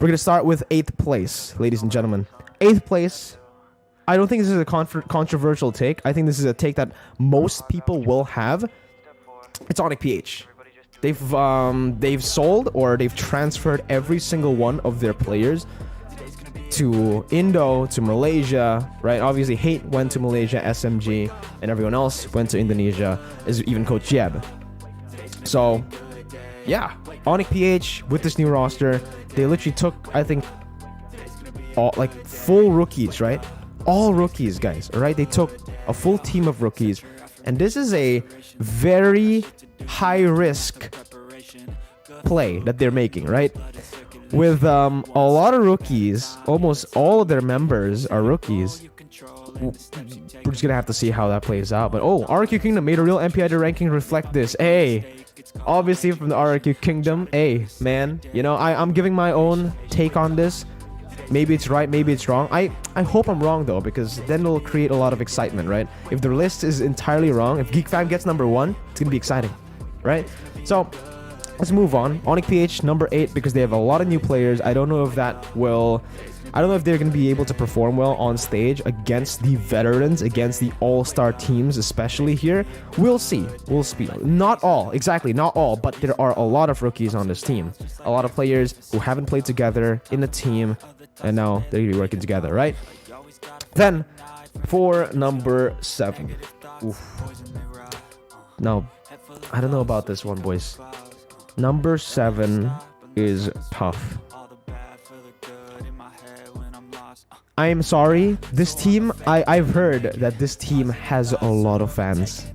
We're gonna start with 8th place, ladies and gentlemen. 8th place. I don't think this is a controversial take. I think this is a take that most people will have. It's onic.ph. They've sold or they've transferred every single one of their players to Indo, to Malaysia, right? Obviously, Hate went to Malaysia, SMG, and everyone else went to Indonesia, as even Coach Jeb. So, yeah, onic.ph with this new roster, they literally took, I think, all like full rookies, right? All rookies, guys, all right? They took a full team of rookies, and this is a very high-risk play that they're making, right? With a lot of rookies, almost all of their members are rookies. We're just gonna have to see how that plays out. But RRQ Kingdom made a real MPI ranking reflect this. Hey, obviously from the RRQ Kingdom. Hey, man, you know, I'm giving my own take on this. Maybe it's right, maybe it's wrong. I hope I'm wrong though, because then it'll create a lot of excitement, right? If the list is entirely wrong, if GeekFam gets number 1, it's gonna be exciting, right? So let's move on. onic.ph number 8, because they have a lot of new players. I don't know if they're gonna be able to perform well on stage against the veterans, against the all-star teams, especially here. We'll see. We'll see. Not all, exactly, not all, but there are a lot of rookies on this team. A lot of players who haven't played together in a team, and now they're gonna be working together, right? Then, for number 7. Oof. Now, I don't know about this one, boys. Number 7 is tough. I am sorry. This team, I've heard that this team has a lot of fans.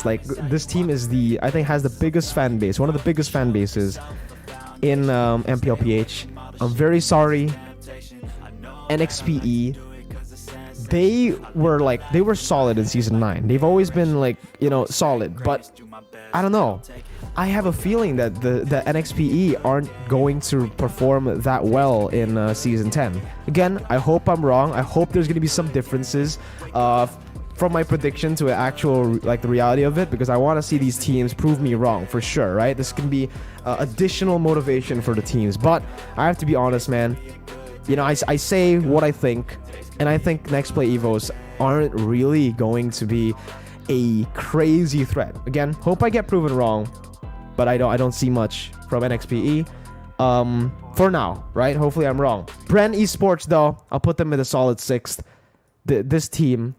Like, this team is I think has the biggest fan base. One of the biggest fan bases in MPLPH. I'm very sorry. nxpe. They were solid in season 9. They've always been like, you know, solid, but I don't know. I have a feeling that the nxpe aren't going to perform that well in season 10. Again, I hope I'm wrong. I hope there's going to be some differences from my prediction to actual, like, the reality of it, because I want to see these teams prove me wrong for sure, right? This can be additional motivation for the teams, but I have to be honest, man. You know, I say what I think, and I think Nexplay Evos aren't really going to be a crazy threat. Again, hope I get proven wrong, but I don't see much from nxpe for now, right? Hopefully I'm wrong. Bren Esports, though, I'll put them in a solid 6th. This team,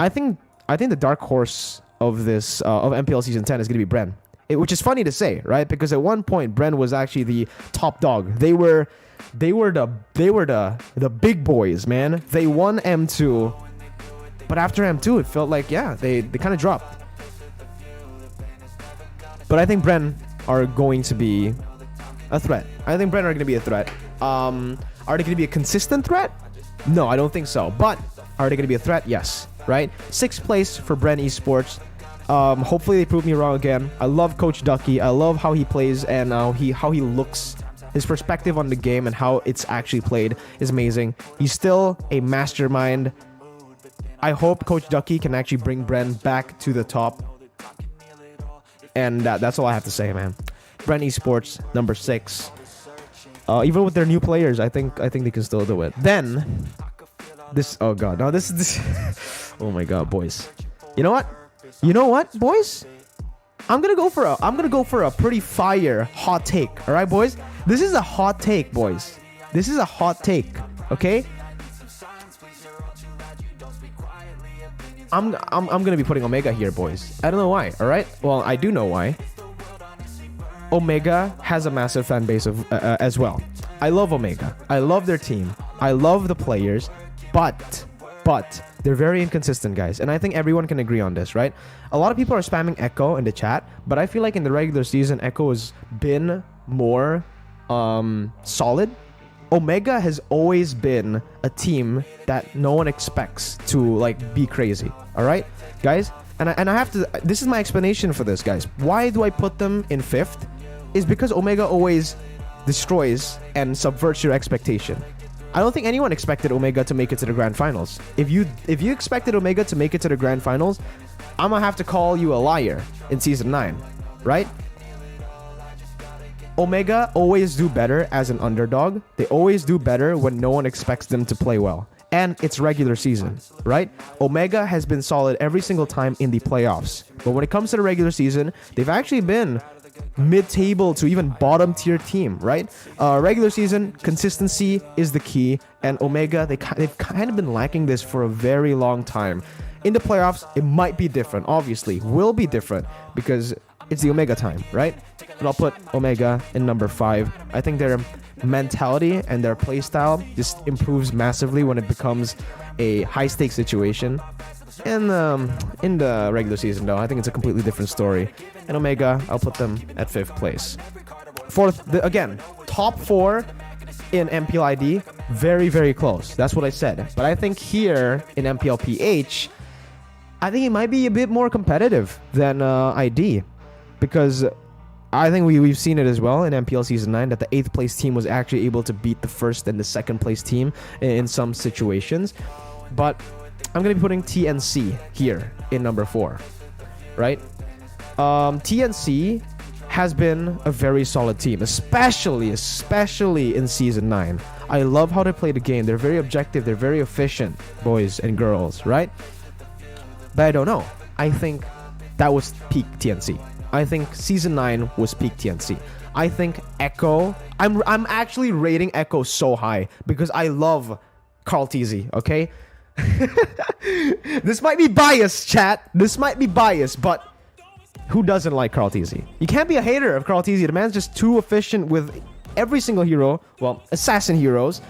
I think the dark horse of this of MPL season 10 is going to be Bren, which is funny to say, right? Because at one point Bren was actually the top dog. They were the big boys, man. They won M2, but after M2 it felt like, yeah, they kind of dropped. But I think Bren are going to be a threat. Are they going to be a consistent threat? No, I don't think so. But are they going to be a threat? Yes. Right? 6th place for Bren Esports. Hopefully they prove me wrong again. I love Coach Ducky. I love how he plays and how he looks. His perspective on the game and how it's actually played is amazing. He's still a mastermind. I hope Coach Ducky can actually bring Bren back to the top. And that's all I have to say, man. Bren Esports, number 6. Even with their new players, I think they can still do it. Then this, oh god, no, this oh my god, boys. You know what, boys? I'm gonna go for a pretty fire hot take. All right, boys. This is a hot take, boys. This is a hot take. Okay. I'm gonna be putting Omega here, boys. I don't know why. All right. Well, I do know why. Omega has a massive fan base as well. I love Omega. I love their team. I love the players, but they're very inconsistent, guys. And I think everyone can agree on this, right? A lot of people are spamming Echo in the chat, but I feel like in the regular season, Echo has been more solid. Omega has always been a team that no one expects to, like, be crazy. All right, guys? And I have to... This is my explanation for this, guys. Why do I put them in 5th? Is because Omega always destroys and subverts your expectation. I don't think anyone expected Omega to make it to the Grand Finals. If you expected Omega to make it to the Grand Finals, I'm gonna have to call you a liar in Season 9, right? Omega always do better as an underdog. They always do better when no one expects them to play well. And it's regular season, right? Omega has been solid every single time in the playoffs. But when it comes to the regular season, they've actually been mid-table to even bottom-tier team, right? Regular season, consistency is the key. And Omega, they've kind of been lacking this for a very long time. In the playoffs, it might be different, obviously. Will be different because it's the Omega time, right? But I'll put Omega in number 5. I think their mentality and their playstyle just improves massively when it becomes a high-stakes situation. And in the regular season, though, I think it's a completely different story. And Omega, I'll put them at 5th place. Again, top 4 in MPL ID, very, very close. That's what I said. But I think here in MPL PH, I think it might be a bit more competitive than ID. Because I think we've seen it as well in MPL Season 9 that the 8th place team was actually able to beat the 1st and the 2nd place team in some situations. But I'm going to be putting TNC here in number 4, right? TNC has been a very solid team, especially in Season 9. I love how they play the game. They're very objective. They're very efficient, boys and girls, right? But I don't know. I think that was peak TNC. I think Season 9 was peak TNC. I think Echo... I'm actually rating Echo so high because I love 𝗏𝗘𝗢𝗙, okay? This might be biased, chat. This might be biased, but who doesn't like 𝗏𝗏𝗢𝗙? You can't be a hater of 𝗏𝗏𝗢𝗙. The man's just too efficient with every single hero. Well, assassin heroes.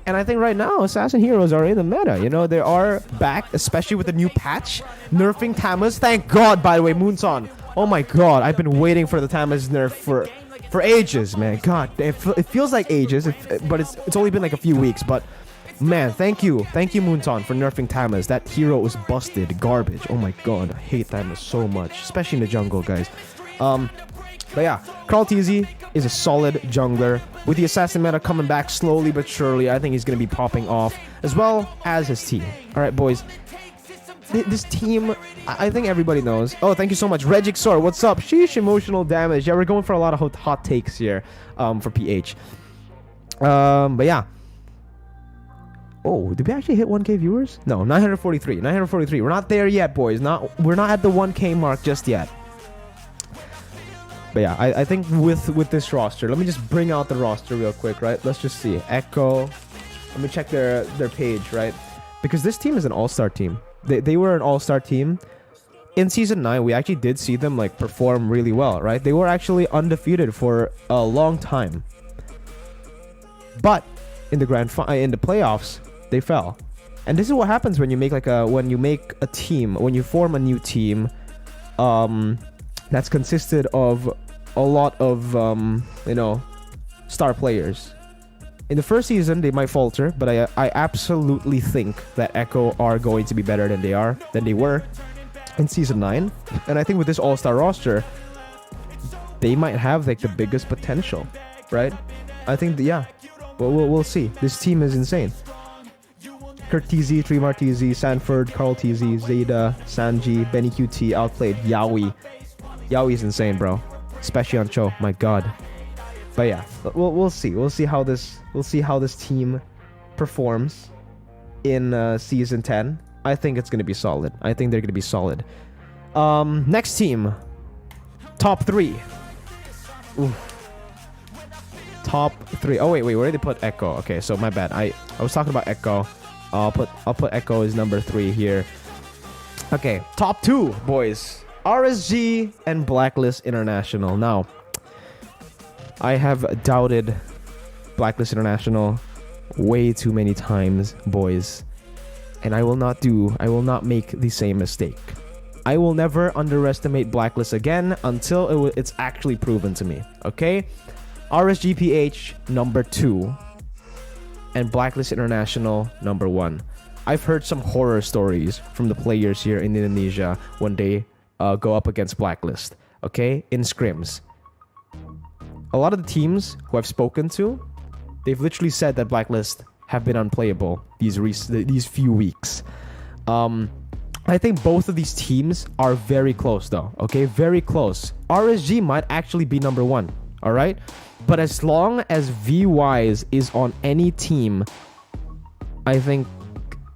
And I think right now, assassin heroes are in the meta. You know, they are back, especially with the new patch. Nerfing Tamas. Thank God, by the way, Moonton. Oh my God, I've been waiting for the Tamas nerf for ages, man. God, it feels like ages, but it's only been like a few weeks. But man, thank you Moonton for nerfing Tamas. That hero was busted, garbage. Oh my God, I hate Tamas so much, especially in the jungle, guys. But yeah, 𝗏𝗏𝗢𝗙 is a solid jungler. With the assassin meta coming back slowly but surely, I think he's gonna be popping off, as well as his team. All right, boys. This team, I think everybody knows. Oh, thank you so much. Renejay, what's up? Sheesh, emotional damage. Yeah, we're going for a lot of hot takes here for PH. But yeah. Oh, did we actually hit 1K viewers? No, 943. 943. We're not there yet, boys. We're not at the 1K mark just yet. But yeah, I think with this roster, let me just bring out the roster real quick, right? Let's just see. Echo. Let me check their page, right? Because this team is an all-star team. They were an all-star team. In Season 9, we actually did see them like perform really well, right? They were actually undefeated for a long time. But in the playoffs, they fell. And this is what happens when you make when you form a new team that's consisted of a lot of star players. In the first season, they might falter, but I absolutely think that Echo are going to be better than they were in Season 9. And I think with this all-star roster, they might have like the biggest potential, right? I think, yeah. Well, we'll see. This team is insane. 𝗏𝗏𝗢𝗙, 𝗏𝗏𝗏𝗡, Sanford, 𝗏𝗏𝗢𝗙, Zeta, Sanji, BennyQT outplayed Yawi. Yawi is insane, bro. Especially on Cho. My God. But yeah, we'll see. We'll see how this team performs in Season 10. I think it's gonna be solid. I think they're gonna be solid. Next team, top 3. Oof. Top 3. Oh wait, where did they put Echo? Okay, so my bad. I was talking about Echo. I'll put Echo as number 3 here. Okay, top 2, boys. RSG and Blacklist International. Now, I have doubted Blacklist International way too many times, boys. And I will not make the same mistake. I will never underestimate Blacklist again until it's actually proven to me. Okay? RSGPH number 2 and Blacklist International number 1. I've heard some horror stories from the players here in Indonesia when they go up against Blacklist. Okay? In scrims. A lot of the teams who I've spoken to, they've literally said that Blacklist have been unplayable these few weeks. I think both of these teams are very close though. Okay, very close. RSG might actually be number 1. All right, But as long as VWise is on any team, I think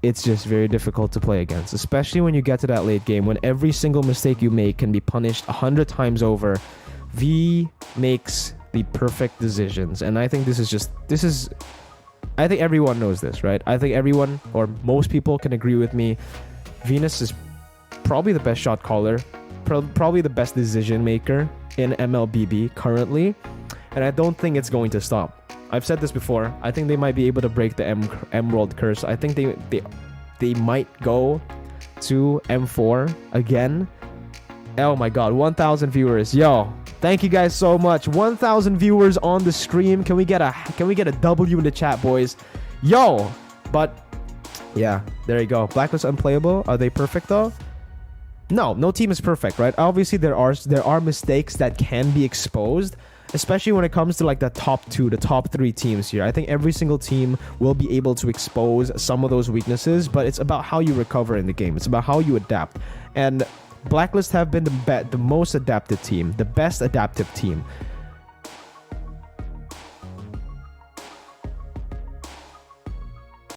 it's just very difficult to play against, especially when you get to that late game, when every single mistake you make can be punished 100 times over. V makes the perfect decisions, and I think I think everyone knows this, right? I think everyone, or most people, can agree with me. Venus is probably the best shot caller, probably the best decision maker in MLBB currently, and I don't think it's going to stop. I've said this before. I think they might be able to break the Emerald curse. I think they might go to M4 again. Oh my god, 1,000 viewers. Yo, thank you guys so much. 1,000 viewers on the stream. Can we get a W in the chat, boys? Yo, but yeah, there you go. Blacklist unplayable. Are they perfect though? No team is perfect, right? Obviously there are mistakes that can be exposed, especially when it comes to like the top 2, the top 3 teams here. I think every single team will be able to expose some of those weaknesses, but it's about how you recover in the game. It's about how you adapt. And Blacklist have been the most adaptive team, the best adaptive team.